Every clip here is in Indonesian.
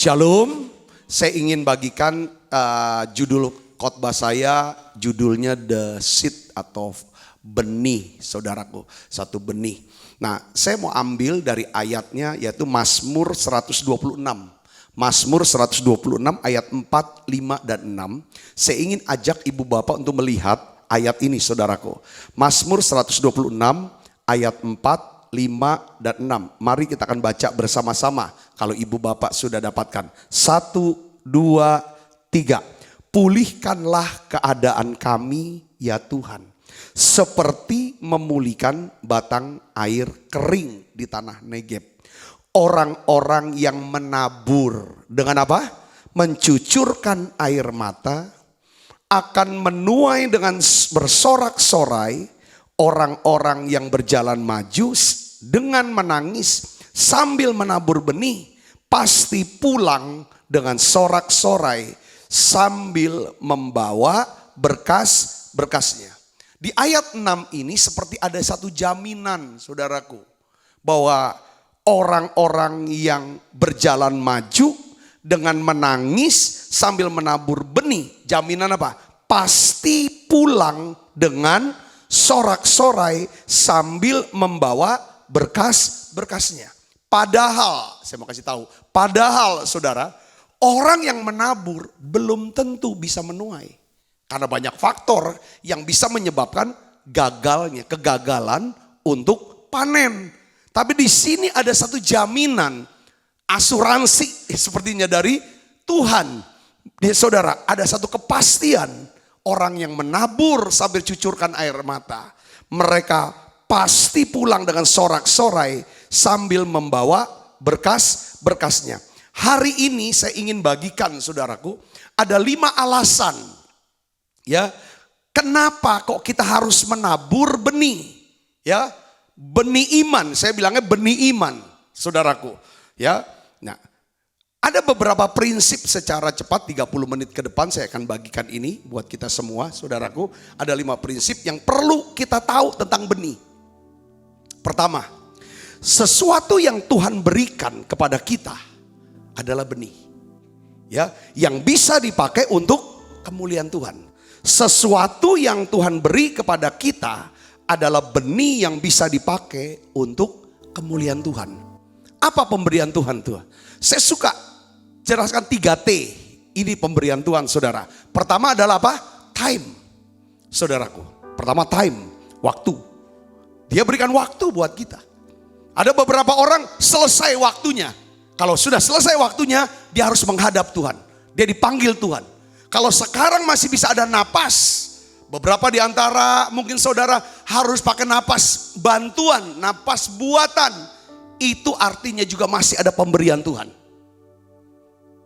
Shalom, saya ingin bagikan judul khotbah saya, judulnya The Seed atau benih, saudaraku, satu benih. Nah, saya mau ambil dari ayatnya yaitu Mazmur 126. Mazmur 126 ayat 4, 5, dan 6. Saya ingin ajak ibu bapak untuk melihat ayat ini, saudaraku. Mazmur 126 ayat 4, 5, dan 6. Mari kita akan baca bersama-sama. Kalau ibu bapak sudah dapatkan. 1, 2, 3. Pulihkanlah keadaan kami ya Tuhan. Seperti memulihkan batang air kering di tanah Negeb. Orang-orang yang menabur dengan apa? Mencucurkan air mata akan menuai dengan bersorak-sorai. Orang-orang yang berjalan maju dengan menangis sambil menabur benih pasti pulang dengan sorak-sorai sambil membawa berkas-berkasnya. Di ayat 6 ini seperti ada satu jaminan, saudaraku, bahwa orang-orang yang berjalan maju dengan menangis sambil menabur benih, jaminan apa? Pasti pulang dengan sorak-sorai sambil membawa berkas-berkasnya. Padahal, saya mau kasih tahu, padahal saudara, orang yang menabur belum tentu bisa menuai. Karena banyak faktor yang bisa menyebabkan kegagalan untuk panen. Tapi di sini ada satu jaminan, asuransi sepertinya dari Tuhan. Saudara, ada satu kepastian. Orang yang menabur sambil cucurkan air mata, mereka pasti pulang dengan sorak-sorai sambil membawa berkas-berkasnya. Hari ini saya ingin bagikan, saudaraku, ada 5 alasan ya kenapa kok kita harus menabur benih, ya benih iman. Saya bilangnya benih iman, saudaraku, ya. Nah, ada beberapa prinsip secara cepat 30 menit ke depan saya akan bagikan ini buat kita semua, saudaraku. Ada 5 prinsip yang perlu kita tahu tentang benih. Pertama, sesuatu yang Tuhan berikan kepada kita adalah benih, ya, yang bisa dipakai untuk kemuliaan Tuhan. Sesuatu yang Tuhan beri kepada kita adalah benih yang bisa dipakai untuk kemuliaan Tuhan. Apa pemberian Tuhan tuh? Saya suka jelaskan 3T. Ini pemberian Tuhan, saudara. Pertama adalah apa? Time, saudaraku. Pertama time, waktu. Dia berikan waktu buat kita. Ada beberapa orang selesai waktunya. Kalau sudah selesai waktunya, dia harus menghadap Tuhan. Dia dipanggil Tuhan. Kalau sekarang masih bisa ada napas, beberapa di antara mungkin saudara harus pakai napas bantuan, napas buatan. Itu artinya juga masih ada pemberian Tuhan.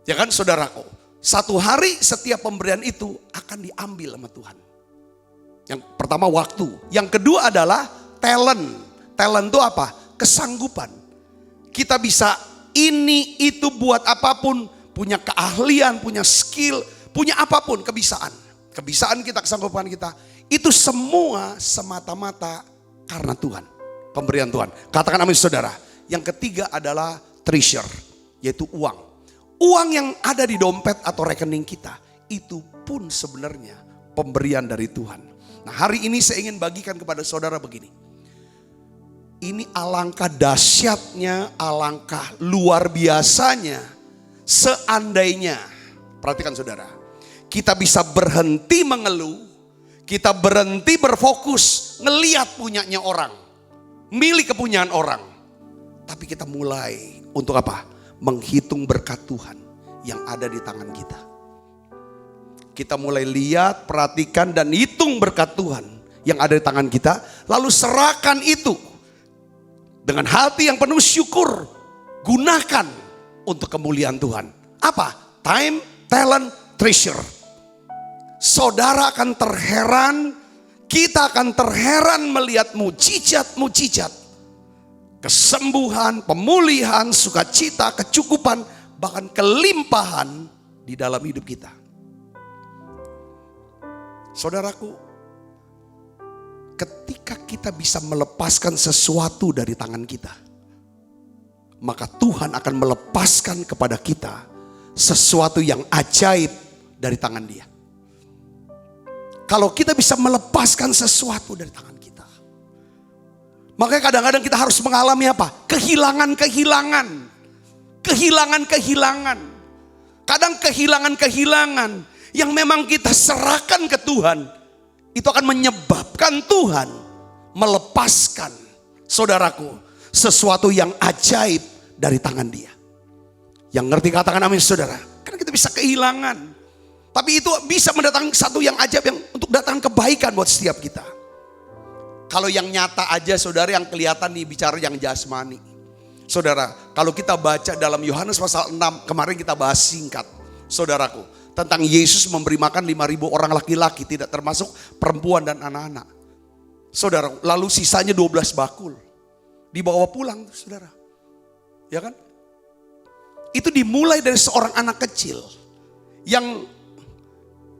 Ya kan, saudaraku? Satu hari setiap pemberian itu akan diambil sama Tuhan. Yang pertama waktu. Yang kedua adalah talent. Talent itu apa? Kesanggupan. Kita bisa ini itu buat apapun. Punya keahlian, punya skill, punya apapun, kebisaan. Kebisaan kita, kesanggupan kita. Itu semua semata-mata karena Tuhan. Pemberian Tuhan. Katakan amin, saudara. Yang ketiga adalah treasure, yaitu uang. Uang yang ada di dompet atau rekening kita, itu pun sebenarnya pemberian dari Tuhan. Nah, hari ini saya ingin bagikan kepada saudara begini. Ini alangkah dahsyatnya, alangkah luar biasanya seandainya, perhatikan saudara, kita bisa berhenti mengeluh, kita berhenti berfokus ngelihat punyanya orang, milik kepunyaan orang. Tapi kita mulai untuk apa? Menghitung berkat Tuhan yang ada di tangan kita. Kita mulai lihat, perhatikan dan hitung berkat Tuhan yang ada di tangan kita. Lalu serahkan itu dengan hati yang penuh syukur. Gunakan untuk kemuliaan Tuhan. Apa? Time, talent, treasure. Saudara akan terheran, kita akan terheran melihat mujizat-mujizat. Kesembuhan, pemulihan, sukacita, kecukupan, bahkan kelimpahan di dalam hidup kita. Saudaraku, ketika kita bisa melepaskan sesuatu dari tangan kita, maka Tuhan akan melepaskan kepada kita sesuatu yang ajaib dari tangan Dia. Kalau kita bisa melepaskan sesuatu dari tangan kita, makanya kadang-kadang kita harus mengalami apa? Kehilangan-kehilangan. Kehilangan-kehilangan. Kadang kehilangan-kehilangan yang memang kita serahkan ke Tuhan, itu akan menyebabkan Tuhan melepaskan, saudaraku, sesuatu yang ajaib dari tangan Dia. Yang ngerti katakan amin, saudara. Karena kita bisa kehilangan, tapi itu bisa mendatangkan satu yang ajaib yang untuk datang kebaikan buat setiap kita. Kalau yang nyata aja, saudara, yang kelihatan nih bicara yang jasmani. Saudara, kalau kita baca dalam Yohanes pasal 6, kemarin kita bahas singkat, saudaraku, tentang Yesus memberi makan 5.000 orang laki-laki, tidak termasuk perempuan dan anak-anak. Saudara, lalu sisanya 12 bakul. Dibawa pulang, saudara. Ya kan? Itu dimulai dari seorang anak kecil yang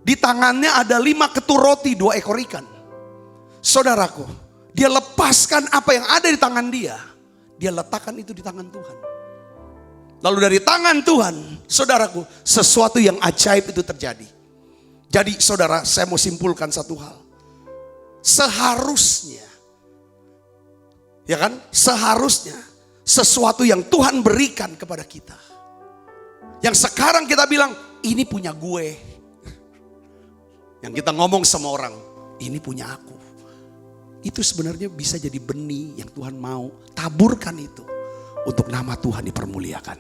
di tangannya ada 5 ketur roti, 2 ekor ikan. Saudaraku, dia lepaskan apa yang ada di tangan dia. Dia letakkan itu di tangan Tuhan. Lalu dari tangan Tuhan, saudaraku, sesuatu yang ajaib itu terjadi. Jadi saudara, saya mau simpulkan satu hal. Seharusnya, ya kan? Seharusnya sesuatu yang Tuhan berikan kepada kita, yang sekarang kita bilang, ini punya gue. Yang kita ngomong sama orang, ini punya aku. Itu sebenarnya bisa jadi benih yang Tuhan mau taburkan itu untuk nama Tuhan dipermuliakan.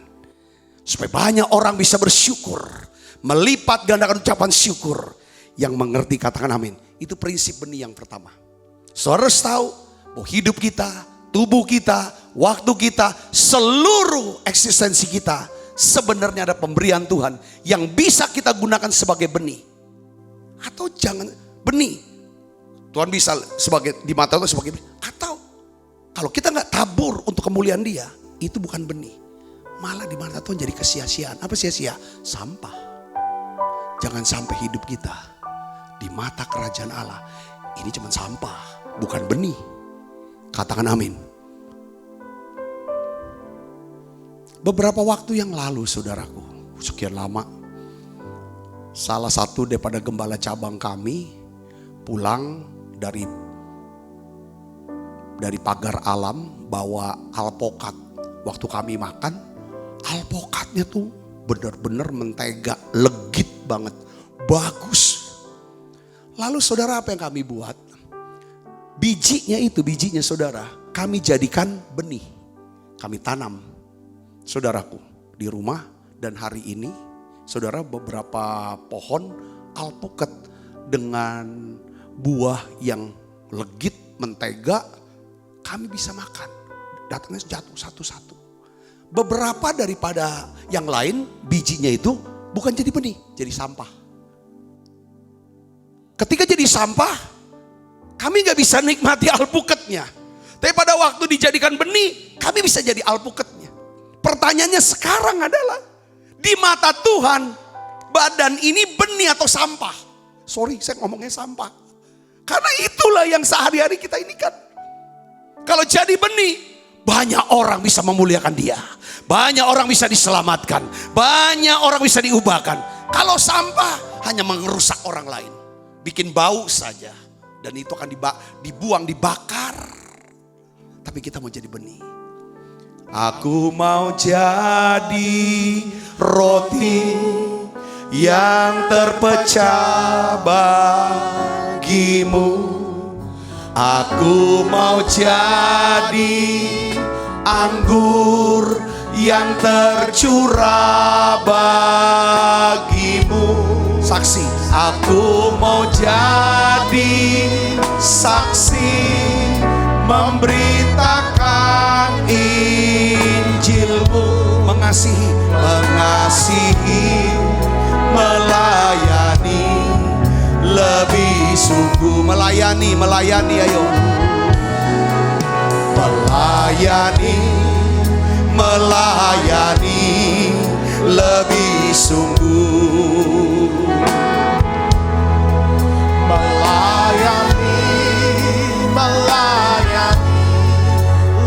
Supaya banyak orang bisa bersyukur, melipat gandakan ucapan syukur. Yang mengerti katakan amin. Itu prinsip benih yang pertama. Saudara harus tahu bahwa hidup kita, tubuh kita, waktu kita, seluruh eksistensi kita sebenarnya ada pemberian Tuhan yang bisa kita gunakan sebagai benih. Atau jangan benih. Tuhan bisa sebagai di mata Tuhan sebagai benih. Atau kalau kita nggak tabur untuk kemuliaan Dia, itu bukan benih. Malah di mata Tuhan jadi kesia-siaan. Apa sia-sia? Sampah. Jangan sampai hidup kita di mata kerajaan Allah ini cuma sampah, bukan benih. Katakan amin. Beberapa waktu yang lalu, saudaraku, sekian lama, salah satu daripada gembala cabang kami pulang dari pagar alam bawa alpokat. Waktu kami makan, alpokatnya tuh benar-benar mentega, legit banget, bagus. Lalu saudara, apa yang kami buat? Bijinya saudara, kami jadikan benih. Kami tanam, saudaraku, di rumah. Dan hari ini, saudara, beberapa pohon alpukat dengan buah yang legit, mentega, kami bisa makan. Datangnya jatuh satu-satu. Beberapa daripada yang lain, bijinya itu bukan jadi benih, jadi sampah. Ketika jadi sampah, kami gak bisa nikmati alpukatnya. Tapi pada waktu dijadikan benih, kami bisa jadi alpukatnya. Pertanyaannya sekarang adalah, di mata Tuhan, badan ini benih atau sampah? Sorry, saya ngomongnya sampah. Karena itulah yang sehari-hari kita ini kan. Kalau jadi benih, banyak orang bisa memuliakan Dia. Banyak orang bisa diselamatkan. Banyak orang bisa diubahkan. Kalau sampah, hanya merusak orang lain. Bikin bau saja. Dan itu akan dibuang, dibakar. Tapi kita mau jadi benih. Aku mau jadi roti yang terpecah bagimu. Aku mau jadi anggur yang tercurah bagimu. Saksi. Aku mau jadi saksi, memberitakan Injilmu, mengasihi, melayani, lebih sungguh melayani, ayo. Melayani, lebih sungguh. Melayani,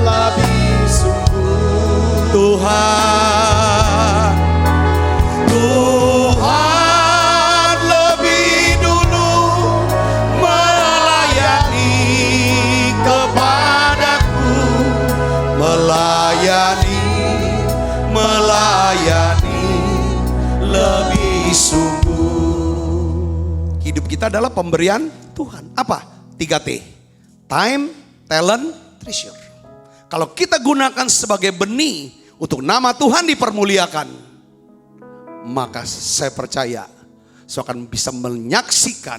lebih sungguh. Tuhan kita adalah pemberian Tuhan. Apa? 3T. Time, talent, treasure. Kalau kita gunakan sebagai benih untuk nama Tuhan dipermuliakan, maka saya percaya saya akan bisa menyaksikan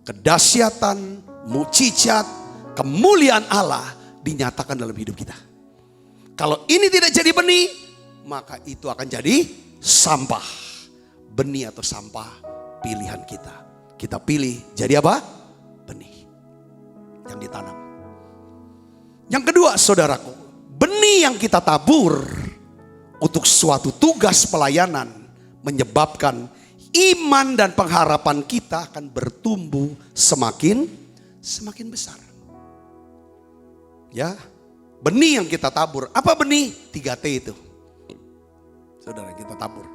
kedahsyatan, mukjizat, kemuliaan Allah dinyatakan dalam hidup kita. Kalau ini tidak jadi benih, maka itu akan jadi sampah. Benih atau sampah pilihan kita. Kita pilih jadi apa? Benih yang ditanam. Yang kedua, saudaraku, benih yang kita tabur untuk suatu tugas pelayanan menyebabkan iman dan pengharapan kita akan bertumbuh semakin besar. Ya, benih yang kita tabur. Apa benih? 3T itu. Saudara, kita tabur.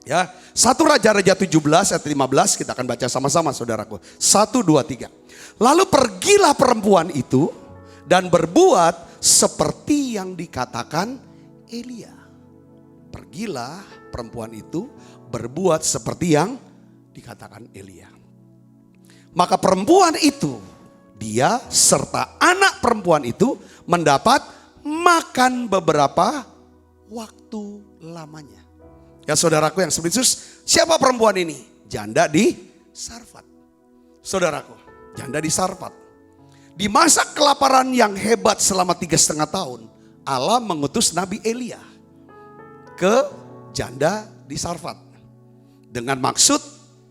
Ya, 1 Raja-Raja 17 ayat 15 kita akan baca sama-sama, saudaraku. 1, 2, 3. Lalu pergilah perempuan itu dan berbuat seperti yang dikatakan Elia. Pergilah perempuan itu berbuat seperti yang dikatakan Elia. Maka perempuan itu, dia serta anak perempuan itu mendapat makan beberapa waktu lamanya. Ya saudaraku yang Yesus, siapa perempuan ini? Janda di Sarfat. Saudaraku, janda di Sarfat. Di masa kelaparan yang hebat selama 3,5 tahun, Allah mengutus Nabi Elia ke janda di Sarfat. Dengan maksud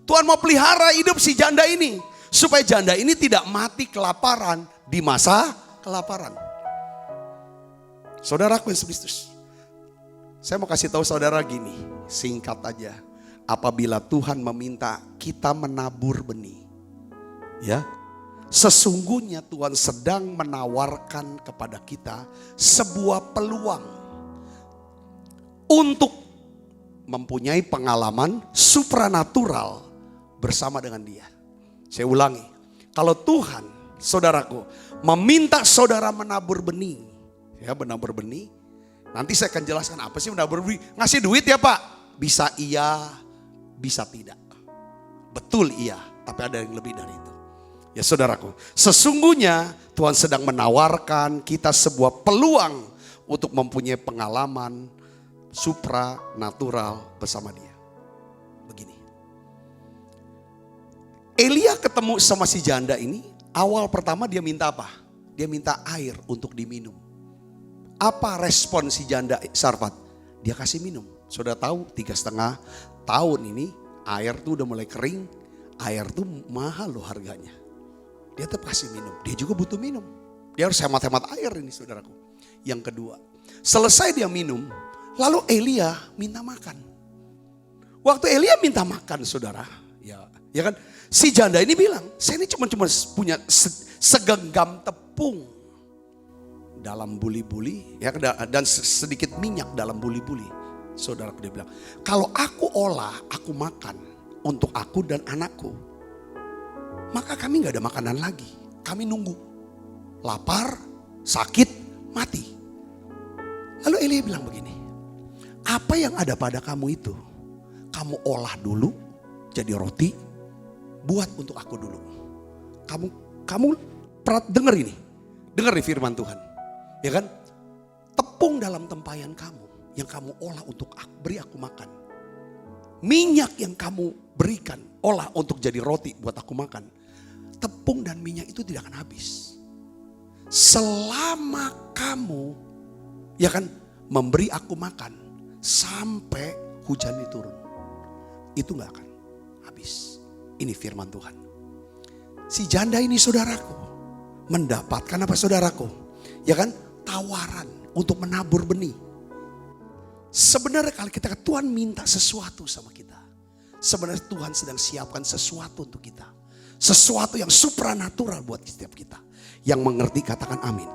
Tuhan mau pelihara hidup si janda ini, supaya janda ini tidak mati kelaparan di masa kelaparan. Saudaraku yang Kristus, saya mau kasih tahu saudara gini, singkat aja. Apabila Tuhan meminta kita menabur benih, ya, sesungguhnya Tuhan sedang menawarkan kepada kita sebuah peluang untuk mempunyai pengalaman supranatural bersama dengan Dia. Saya ulangi, kalau Tuhan, saudaraku, meminta saudara menabur benih, ya, menabur benih. Nanti saya akan jelaskan apa sih menabur benih. Ngasih duit ya Pak? Bisa iya, bisa tidak. Betul iya, tapi ada yang lebih dari itu. Ya saudaraku, sesungguhnya Tuhan sedang menawarkan kita sebuah peluang untuk mempunyai pengalaman supranatural bersama Dia. Begini. Elia ketemu sama si janda ini, awal pertama dia minta apa? Dia minta air untuk diminum. Apa respon si janda Sarfat? Dia kasih minum. Saudara tahu 3,5 tahun ini air tuh udah mulai kering. Air tuh mahal loh harganya. Dia tetap kasih minum. Dia juga butuh minum. Dia harus hemat-hemat air ini saudaraku. Yang kedua, selesai dia minum, lalu Elia minta makan. Waktu Elia minta makan saudara, ya kan, si janda ini bilang, saya ini cuma punya segenggam tepung dalam buli-buli, ya, dan sedikit minyak dalam buli-buli. Saudara, dia bilang, kalau aku olah, aku makan untuk aku dan anakku, maka kami gak ada makanan lagi. Kami nunggu, lapar, sakit, mati. Lalu Elia bilang begini, apa yang ada pada kamu itu, kamu olah dulu jadi roti, buat untuk aku dulu. Kamu dengar ini, dengar nih firman Tuhan. Ya kan, tepung dalam tempayan kamu yang kamu olah untuk beri aku makan. Minyak yang kamu berikan, olah untuk jadi roti buat aku makan. Tepung dan minyak itu tidak akan habis. Selama kamu, ya kan, memberi aku makan sampai hujan itu turun. Itu gak akan habis. Ini firman Tuhan. Si janda ini saudaraku, mendapatkan apa saudaraku? Ya kan? Tawaran untuk menabur benih. Sebenarnya kalau kita Tuhan minta sesuatu sama kita, sebenarnya Tuhan sedang siapkan sesuatu untuk kita. Sesuatu yang supranatural buat setiap kita. Yang mengerti katakan amin.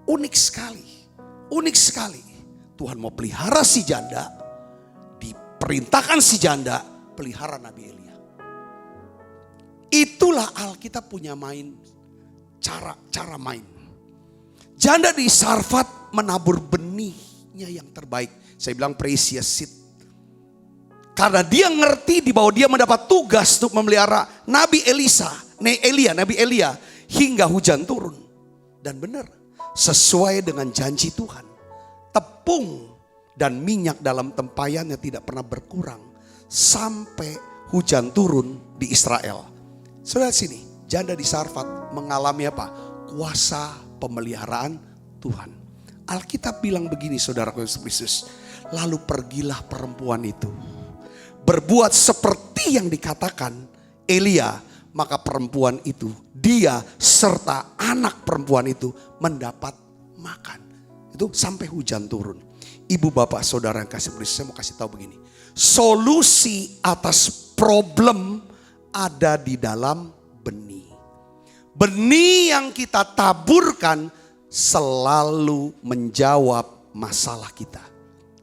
Unik sekali. Unik sekali. Tuhan mau pelihara si janda. Diperintahkan si janda pelihara Nabi Elia. Itulah Alkitab punya cara main. Janda di Sarfat menabur benihnya yang terbaik. Saya bilang precious seed. Karena dia ngerti di bahwa dia mendapat tugas untuk memelihara Nabi Elia hingga hujan turun. Dan benar, sesuai dengan janji Tuhan, tepung dan minyak dalam tempayannya tidak pernah berkurang sampai hujan turun di Israel. Saudara sini, janda di Sarfat mengalami apa? Kuasa pemeliharaan Tuhan. Alkitab bilang begini, saudaraku Yesus Kristus. Lalu pergilah perempuan itu berbuat seperti yang dikatakan Elia, maka perempuan itu, dia serta anak perempuan itu mendapat makan. Itu sampai hujan turun. Ibu bapak saudara yang kasih Kristus, saya mau kasih tahu begini. Solusi atas problem ada di dalam benih. Benih yang kita taburkan selalu menjawab masalah kita.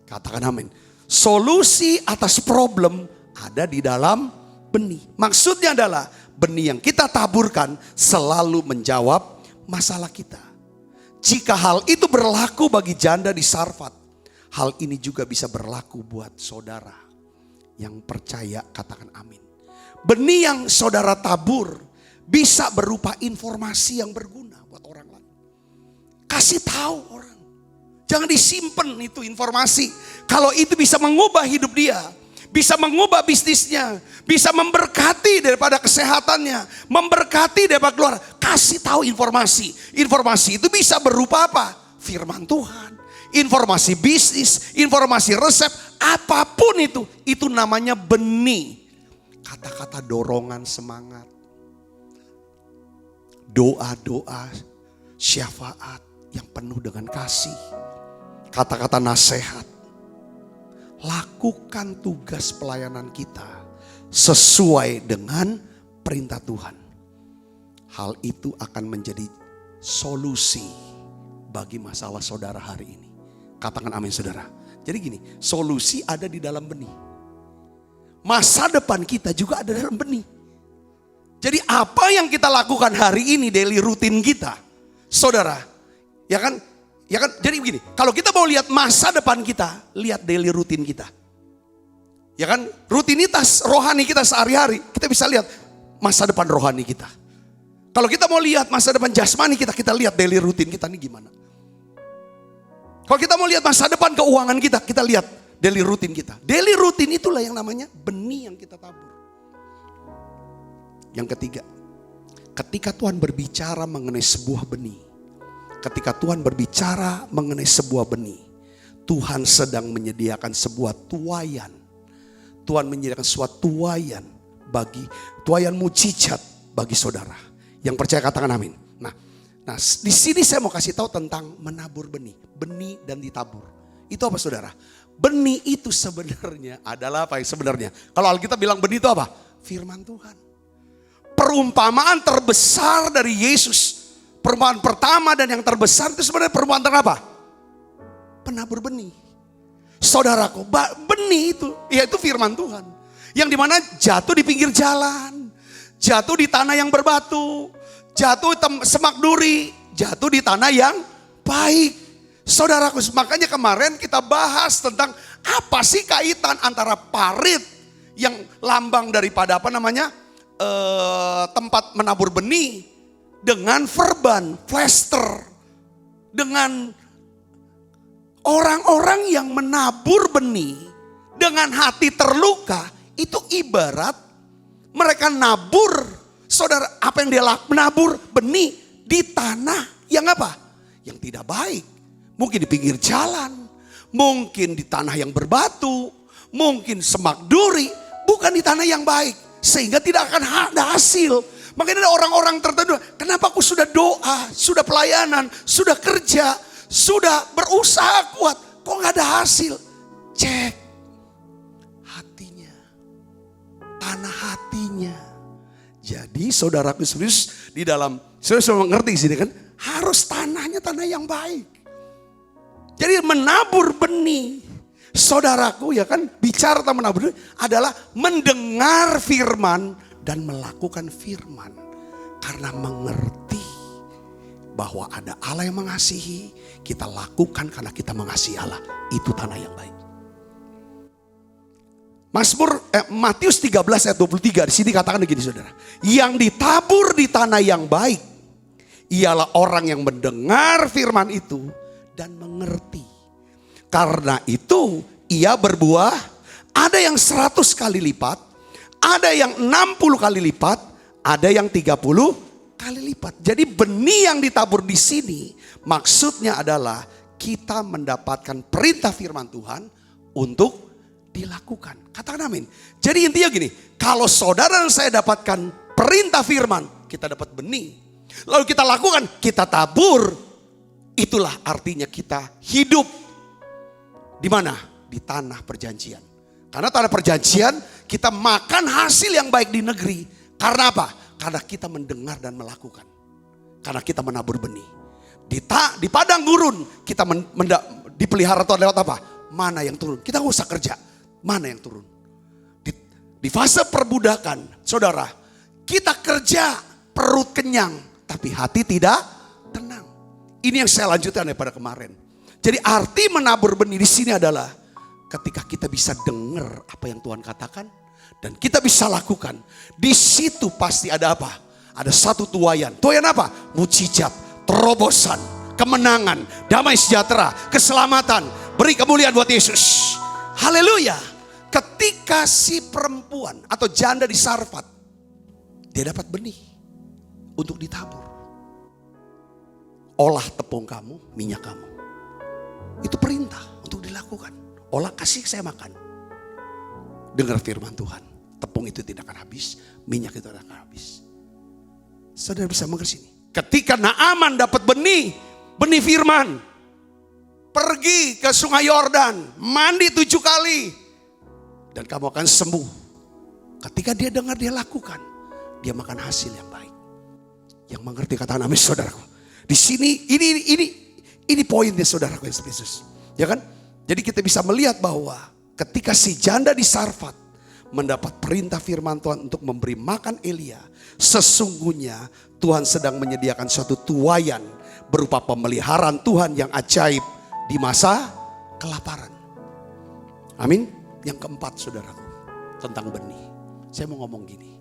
Katakan amin. Solusi atas problem ada di dalam benih. Maksudnya adalah benih yang kita taburkan selalu menjawab masalah kita. Jika hal itu berlaku bagi janda di Sarfat, hal ini juga bisa berlaku buat saudara yang percaya. Katakan amin. Benih yang saudara tabur bisa berupa informasi yang berguna buat orang lain. Kasih tahu orang. Jangan disimpan itu informasi. Kalau itu bisa mengubah hidup dia, bisa mengubah bisnisnya, bisa memberkati daripada kesehatannya, memberkati daripada keluarga. Kasih tahu informasi. Informasi itu bisa berupa apa? Firman Tuhan, informasi bisnis, informasi resep, apapun itu namanya benih. Kata-kata dorongan semangat, doa-doa, syafaat yang penuh dengan kasih, kata-kata nasihat. Lakukan tugas pelayanan kita sesuai dengan perintah Tuhan. Hal itu akan menjadi solusi bagi masalah saudara hari ini. Katakan amin saudara. Jadi gini, solusi ada di dalam benih. Masa depan kita juga ada dalam benih. Jadi apa yang kita lakukan hari ini, daily rutin kita, saudara, ya kan? Ya kan, jadi begini, kalau kita mau lihat masa depan kita, lihat daily rutin kita. Ya kan, rutinitas rohani kita sehari-hari, kita bisa lihat masa depan rohani kita. Kalau kita mau lihat masa depan jasmani kita, kita lihat daily rutin kita ini gimana. Kalau kita mau lihat masa depan keuangan kita, kita lihat daily rutin kita. Daily rutin itulah yang namanya benih yang kita tabur. Yang ketiga, ketika Tuhan berbicara mengenai sebuah benih, ketika Tuhan berbicara mengenai sebuah benih, Tuhan sedang menyediakan sebuah tuayan. Tuhan menyediakan sebuah tuayan tuayan mujizat bagi saudara. Yang percaya katakan amin. Nah, di sini saya mau kasih tahu tentang menabur benih. Benih dan ditabur. Itu apa saudara? Benih itu sebenarnya adalah apa sebenarnya? Kalau Alkitab bilang benih itu apa? Firman Tuhan. Perumpamaan terbesar dari Yesus. Perumpamaan pertama dan yang terbesar itu sebenarnya perumpamaan tentang apa? Penabur benih. Saudaraku, benih itu, yaitu firman Tuhan. Yang dimana jatuh di pinggir jalan, jatuh di tanah yang berbatu, jatuh semak duri, jatuh di tanah yang baik. Saudaraku, makanya kemarin kita bahas tentang apa sih kaitan antara parit yang lambang daripada apa namanya tempat menabur benih, dengan verban, plaster, dengan orang-orang yang menabur benih dengan hati terluka. Itu ibarat mereka nabur, saudara, apa yang dia menabur benih di tanah yang apa? Yang tidak baik. Mungkin di pinggir jalan, mungkin di tanah yang berbatu, mungkin semak duri, bukan di tanah yang baik, sehingga tidak akan ada hasil. Makanya ada orang-orang tertentu, kenapa aku sudah doa, sudah pelayanan, sudah kerja, sudah berusaha kuat, kok gak ada hasil? Cek hatinya, tanah hatinya. Jadi saudaraku serius di dalam, saudara mengerti sini kan, harus tanahnya tanah yang baik. Jadi menabur benih, saudaraku ya kan, bicara tentang menabur benih adalah mendengar firman dan melakukan firman. Karena mengerti bahwa ada Allah yang mengasihi, kita lakukan karena kita mengasihi Allah. Itu tanah yang baik. Matius 13 ayat 23 di sini katakan begini saudara. Yang ditabur di tanah yang baik ialah orang yang mendengar firman itu dan mengerti. Karena itu ia berbuah, ada yang 100 kali lipat, ada yang 60 kali lipat, ada yang 30 kali lipat. Jadi benih yang ditabur di sini maksudnya adalah kita mendapatkan perintah firman Tuhan untuk dilakukan. Katakan amin. Jadi intinya gini, kalau saudara dan saya dapatkan perintah firman, kita dapat benih. Lalu kita lakukan, kita tabur. Itulah artinya kita hidup. Di mana? Di tanah perjanjian. Karena tanah perjanjian kita makan hasil yang baik di negeri. Karena apa? Karena kita mendengar dan melakukan. Karena kita menabur benih. Di padang gurun kita dipelihara Tuhan lewat apa? Mana yang turun? Kita nggak usah kerja. Mana yang turun? Di fase perbudakan, saudara, kita kerja perut kenyang, tapi hati tidak tenang. Ini yang saya lanjutkan daripada kemarin. Jadi arti menabur benih di sini adalah ketika kita bisa dengar apa yang Tuhan katakan dan kita bisa lakukan. Di situ pasti ada apa? Ada satu tuaian. Tuaian apa? Mujizat, terobosan, kemenangan, damai sejahtera, keselamatan. Beri kemuliaan buat Yesus. Haleluya. Ketika si perempuan atau janda di Sarfat, dia dapat benih untuk ditabur. Olah tepung kamu, minyak kamu. Itu perintah untuk dilakukan. Olah, kasih saya makan. Dengar firman Tuhan. Tepung itu tidak akan habis, minyak itu tidak akan habis. Saudara bisa mengerti ini. Ketika Naaman dapat benih firman. Pergi ke sungai Yordan, mandi 7 kali. Dan kamu akan sembuh. Ketika dia dengar, dia lakukan. Dia makan hasil yang baik. Yang mengerti katakan amin saudaraku. Di sini ini poinnya saudaraku yang Yesus. Ya kan? Jadi kita bisa melihat bahwa ketika si janda di Sarfat mendapat perintah firman Tuhan untuk memberi makan Elia. Sesungguhnya Tuhan sedang menyediakan suatu tuaian berupa pemeliharaan Tuhan yang ajaib di masa kelaparan. Amin. Yang keempat saudaraku, tentang benih. Saya mau ngomong gini.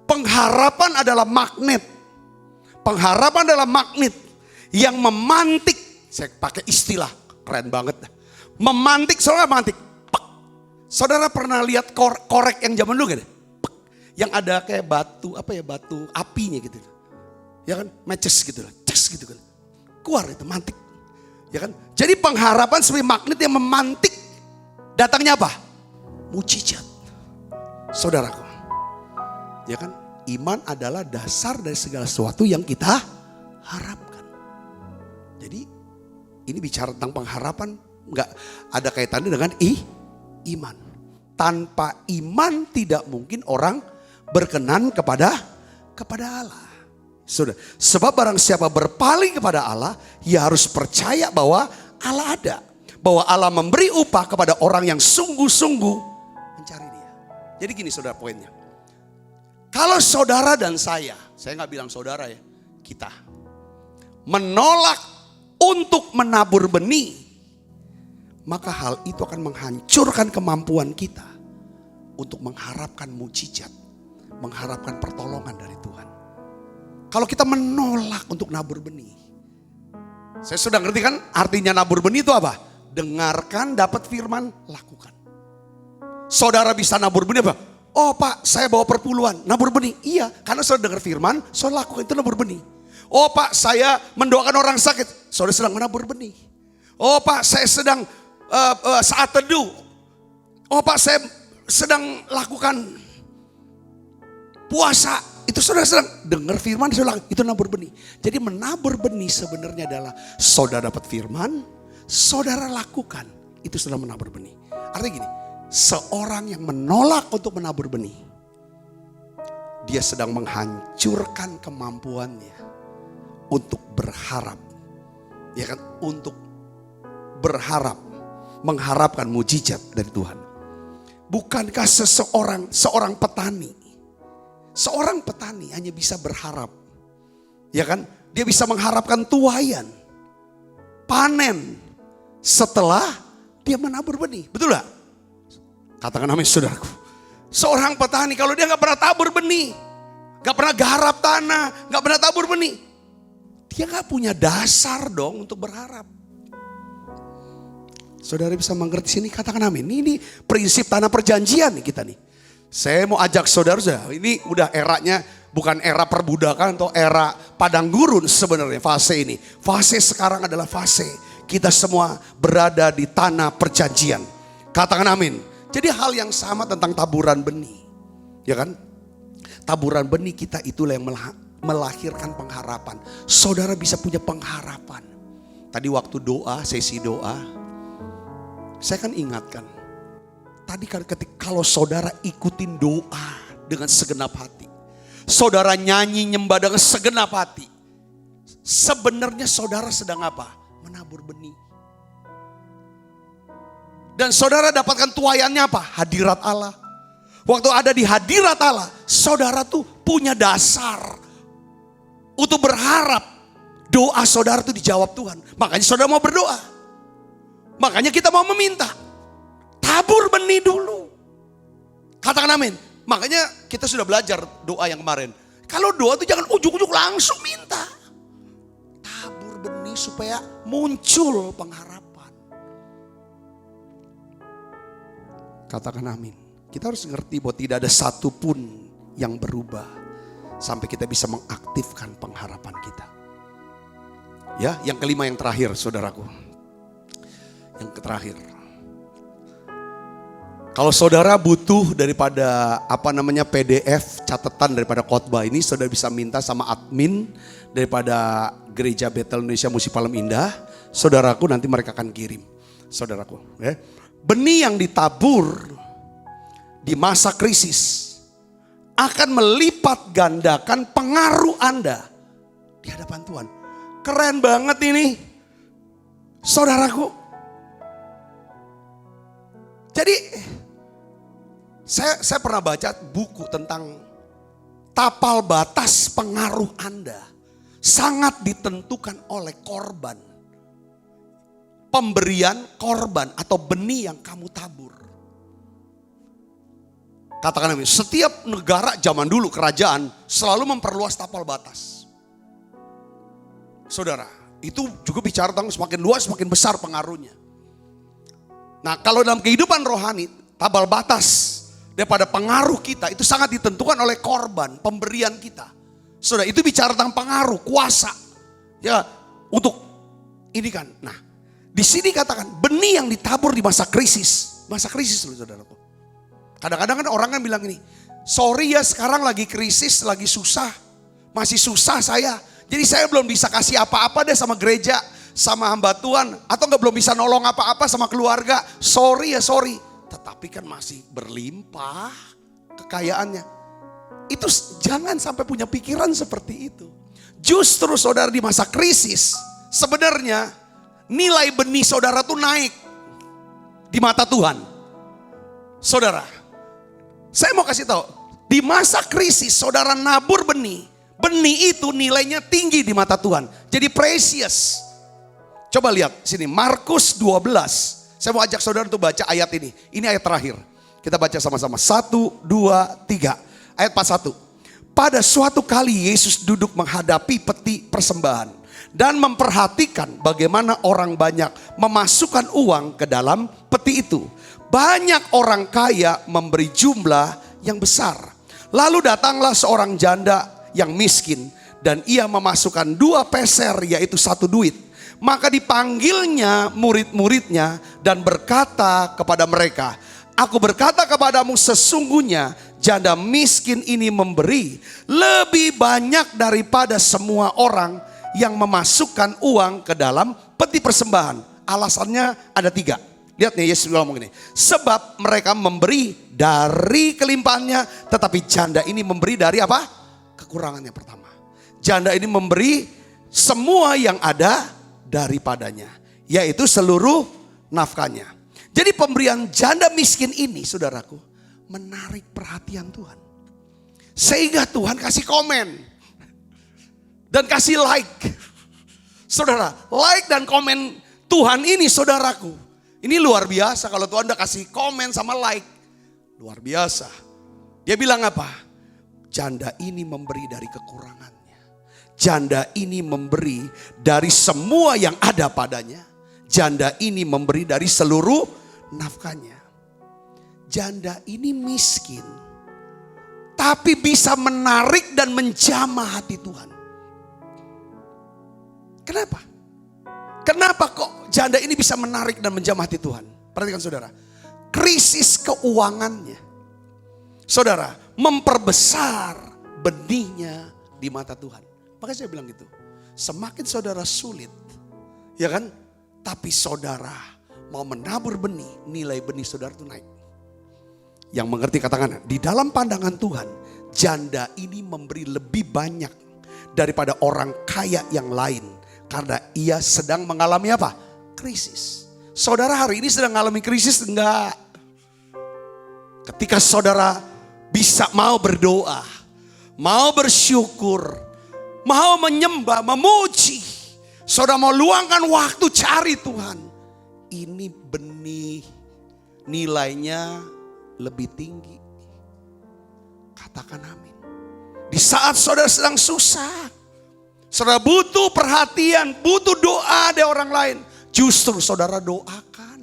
Pengharapan adalah magnet. Pengharapan adalah magnet yang memantik. Saya pakai istilah keren banget. Memantik, saudara memantik. Pek. Saudara pernah lihat korek yang zaman dulu kan? Pek. Yang ada kayak batu, batu apinya gitu. Ya kan, matches gitu lah, ces gitu kan. Keluar itu, mantik. Ya kan? Jadi pengharapan sebagai magnet yang memantik. Datangnya apa? Mujizat. Saudaraku. Ya kan? Iman adalah dasar dari segala sesuatu yang kita harapkan. Jadi ini bicara tentang pengharapan, enggak ada kaitannya dengan iman. Tanpa iman tidak mungkin orang berkenan kepada Allah. Sudah. Sebab barang siapa berpaling kepada Allah, ia harus percaya bahwa Allah ada. Bahwa Allah memberi upah kepada orang yang sungguh-sungguh mencari dia. Jadi gini saudara poinnya. Kalau saudara dan saya nggak bilang saudara ya, kita menolak untuk menabur benih, maka hal itu akan menghancurkan kemampuan kita untuk mengharapkan mujizat, mengharapkan pertolongan dari Tuhan. Kalau kita menolak untuk nabur benih, saya sudah ngerti kan artinya nabur benih itu apa? Dengarkan, dapat firman, lakukan. Saudara bisa nabur benih apa? Oh Pak, saya bawa perpuluhan, nabur benih. Iya, karena saudara dengar firman, saudara lakukan, itu nabur benih. Oh Pak, saya mendoakan orang sakit, saudara sedang menabur benih. Oh Pak, saya sedang saat teduh. Oh Pak, saya sedang lakukan puasa. Itu saudara sedang dengar firman, saudara lakukan, itu nabur benih. Jadi menabur benih sebenarnya adalah saudara dapat firman, saudara lakukan, itu sudah menabur benih. Artinya gini, seorang yang menolak untuk menabur benih, dia sedang menghancurkan kemampuannya untuk berharap. Ya kan, untuk berharap, mengharapkan mujizat dari Tuhan. Bukankah seorang petani hanya bisa berharap. Ya kan, dia bisa mengharapkan tuaian, panen setelah dia menabur benih. Betul gak? Katakan amin saudaraku. Seorang petani kalau dia gak pernah tabur benih, gak pernah garap tanah, gak pernah tabur benih, dia gak punya dasar dong untuk berharap. Saudara bisa mengerti sini, katakan amin. Ini prinsip tanah perjanjian nih kita nih. Saya mau ajak saudara, ini udah eranya bukan era perbudakan atau era padang gurun sebenarnya fase ini. Fase sekarang adalah fase kita semua berada di tanah perjanjian. Katakan amin. Jadi hal yang sama tentang taburan benih. Ya kan? Taburan benih kita itulah yang melahirkan pengharapan. Saudara bisa punya pengharapan. Tadi waktu doa, sesi doa, saya kan ingatkan. Tadi kalau saudara ikutin doa dengan segenap hati. Saudara nyanyi nyembah dengan segenap hati. Sebenarnya saudara sedang apa? Menabur benih. Dan saudara dapatkan tuaiannya apa? Hadirat Allah. Waktu ada di hadirat Allah, saudara tuh punya dasar untuk berharap doa saudara tuh dijawab Tuhan. Makanya saudara mau berdoa. Makanya kita mau meminta. Tabur benih dulu. Katakan amin. Makanya kita sudah belajar doa yang kemarin. Kalau doa itu jangan ujuk-ujuk langsung minta. Tabur benih supaya muncul pengharapan. Katakan amin. Kita harus ngerti bahwa tidak ada satupun yang berubah sampai kita bisa mengaktifkan pengharapan kita. Ya, yang kelima yang terakhir saudaraku. Yang terakhir. Kalau saudara butuh daripada PDF catatan daripada khotbah ini, saudara bisa minta sama admin daripada Gereja Betel Indonesia Musi Palem Indah. Saudaraku nanti mereka akan kirim. Saudaraku, ya. Benih yang ditabur di masa krisis akan melipat gandakan pengaruh Anda di hadapan Tuhan. Keren banget ini. Saudaraku. Jadi saya pernah baca buku tentang tapal batas pengaruh Anda sangat ditentukan oleh korban. Pemberian korban atau benih yang kamu tabur. Katakan amin. Setiap negara zaman dulu kerajaan selalu memperluas tapal batas. Saudara, itu juga bicara tentang semakin luas semakin besar pengaruhnya. Nah, kalau dalam kehidupan rohani, tabal batas daripada pengaruh kita itu sangat ditentukan oleh korban, pemberian kita. Saudara, itu bicara tentang pengaruh, kuasa. Ya, untuk ini kan. Nah, di sini katakan benih yang ditabur di masa krisis. Masa krisis loh saudaraku. Kadang-kadang kan orang kan bilang ini, sorry ya sekarang lagi krisis, lagi susah. Masih susah saya. Jadi saya belum bisa kasih apa-apa deh sama gereja, sama hamba Tuhan. Atau belum bisa nolong apa-apa sama keluarga. Sorry ya sorry. Tetapi kan masih berlimpah kekayaannya. Itu jangan sampai punya pikiran seperti itu. Justru saudara di masa krisis, sebenarnya nilai benih saudara tuh naik di mata Tuhan. Saudara, saya mau kasih tahu, di masa krisis saudara nabur benih. Benih itu nilainya tinggi di mata Tuhan. Jadi precious. Coba lihat sini, Markus 12. Saya mau ajak saudara untuk baca ayat ini. Ini ayat terakhir. Kita baca sama-sama. 1, 2, 3. Ayat 41. Pada suatu kali Yesus duduk menghadapi peti persembahan. Dan memperhatikan bagaimana orang banyak memasukkan uang ke dalam peti itu. Banyak orang kaya memberi jumlah yang besar. Lalu datanglah seorang janda yang miskin. Dan ia memasukkan 2 peser yaitu 1 duit. Maka dipanggilnya murid-muridnya dan berkata kepada mereka, aku berkata kepadamu sesungguhnya janda miskin ini memberi lebih banyak daripada semua orang yang memasukkan uang ke dalam peti persembahan. Alasannya ada 3. Lihat nih Yesus ngomong ini. Sebab mereka memberi dari kelimpahannya, tetapi janda ini memberi dari apa? Kekurangannya pertama. Janda ini memberi semua yang ada daripadanya, yaitu seluruh nafkahnya. Jadi pemberian janda miskin ini saudaraku menarik perhatian Tuhan. Sehingga Tuhan kasih komen dan kasih like. Saudara, like dan komen Tuhan ini saudaraku, ini luar biasa. Kalau Tuhan udah kasih komen sama like, Luar biasa. Dia bilang apa? Janda ini memberi dari kekurangannya. Janda ini memberi dari semua yang ada padanya. Janda ini memberi dari seluruh nafkahnya. Janda ini miskin, tapi bisa menarik dan menjamah hati Tuhan. Kenapa? Kenapa kok janda ini bisa menarik dan menjamah hati Tuhan? Perhatikan saudara, krisis keuangannya, saudara, memperbesar benihnya di mata Tuhan. Makanya saya bilang gitu, semakin saudara sulit, ya kan? Tapi saudara mau menabur benih, nilai benih saudara itu naik. Yang mengerti katakan, di dalam pandangan Tuhan, janda ini memberi lebih banyak daripada orang kaya yang lain. Karena ia sedang mengalami apa? Krisis. Saudara hari ini sedang mengalami krisis? Enggak. Ketika saudara bisa mau berdoa, mau bersyukur, mau menyembah, memuji, saudara mau luangkan waktu cari Tuhan, ini benih nilainya lebih tinggi. Katakan amin. Di saat saudara sedang susah, saudara butuh perhatian, butuh doa dari orang lain, justru saudara doakan.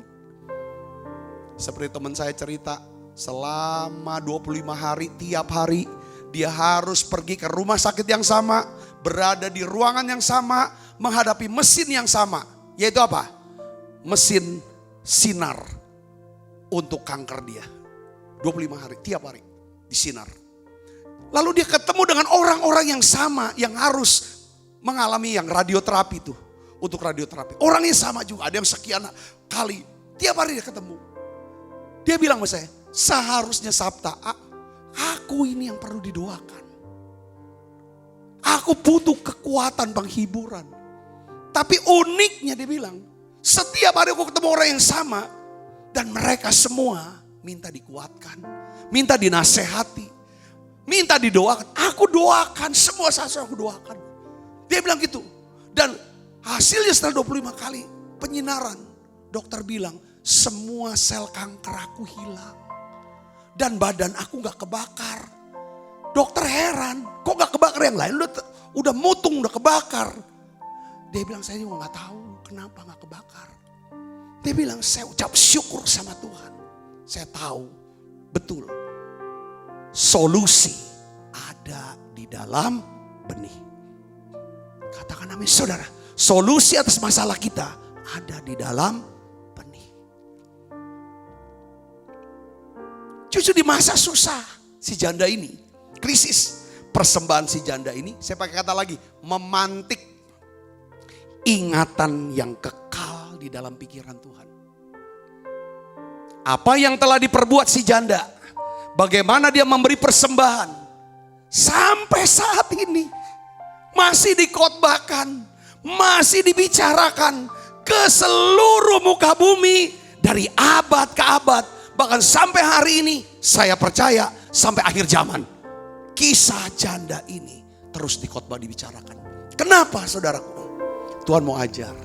Seperti teman saya cerita, selama 25 hari, tiap hari dia harus pergi ke rumah sakit yang sama, berada di ruangan yang sama, menghadapi mesin yang sama. Yaitu apa? Mesin sinar untuk kanker dia. 25 hari, tiap hari disinar. Lalu dia ketemu dengan orang-orang yang sama yang harus mengalami yang radioterapi itu. Untuk radioterapi. Orangnya sama juga, ada yang sekian kali. Tiap hari dia ketemu. Dia bilang sama saya, seharusnya Sabta, aku ini yang perlu didoakan. Aku butuh kekuatan penghiburan. Tapi uniknya dia bilang, setiap hari aku ketemu orang yang sama. Dan mereka semua minta dikuatkan, minta dinasehati, minta didoakan. Aku doakan, semua saat aku doakan. Dia bilang gitu. Dan hasilnya setelah 25 kali penyinaran, dokter bilang semua sel kanker aku hilang. Dan badan aku gak kebakar. Dokter heran, kok gak kebakar, yang lain udah mutung, udah kebakar. Dia bilang saya juga gak tahu kenapa gak kebakar. Dia bilang saya ucap syukur sama Tuhan. Saya tahu betul solusi ada di dalam benih. Katakan amin saudara. Solusi atas masalah kita ada di dalam benih. Justru di masa susah si janda ini, krisis, persembahan si janda ini, saya pakai kata lagi, memantik ingatan yang kekal di dalam pikiran Tuhan. Apa yang telah diperbuat si janda, bagaimana dia memberi persembahan, sampai saat ini masih dikhotbahkan, masih dibicarakan ke seluruh muka bumi dari abad ke abad. Bahkan sampai hari ini saya percaya sampai akhir zaman kisah janda ini terus dikhotbah, dibicarakan. Kenapa saudaraku? Tuhan mau ajar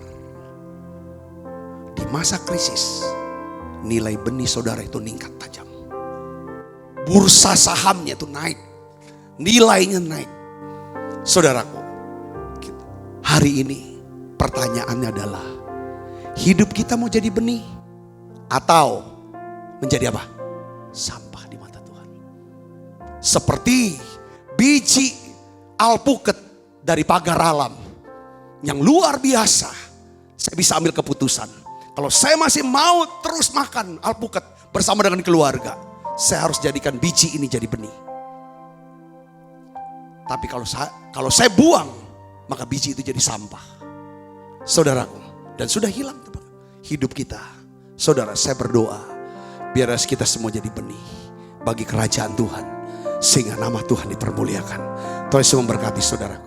di masa krisis nilai benih saudara itu meningkat tajam. Bursa sahamnya itu naik, nilainya naik. Saudaraku, hari ini pertanyaannya adalah, hidup kita mau jadi benih atau menjadi apa? Sampah di mata Tuhan. Seperti biji alpukat dari pagar alam yang luar biasa. Saya bisa ambil keputusan, kalau saya masih mau terus makan alpukat bersama dengan keluarga, saya harus jadikan biji ini jadi benih. Tapi kalau saya buang, maka biji itu jadi sampah. Saudaraku, dan sudah hilang hidup kita. Saudara, saya berdoa biar kita semua jadi benih bagi kerajaan Tuhan, sehingga nama Tuhan dipermuliakan. Tuhan Yesus memberkati saudaraku.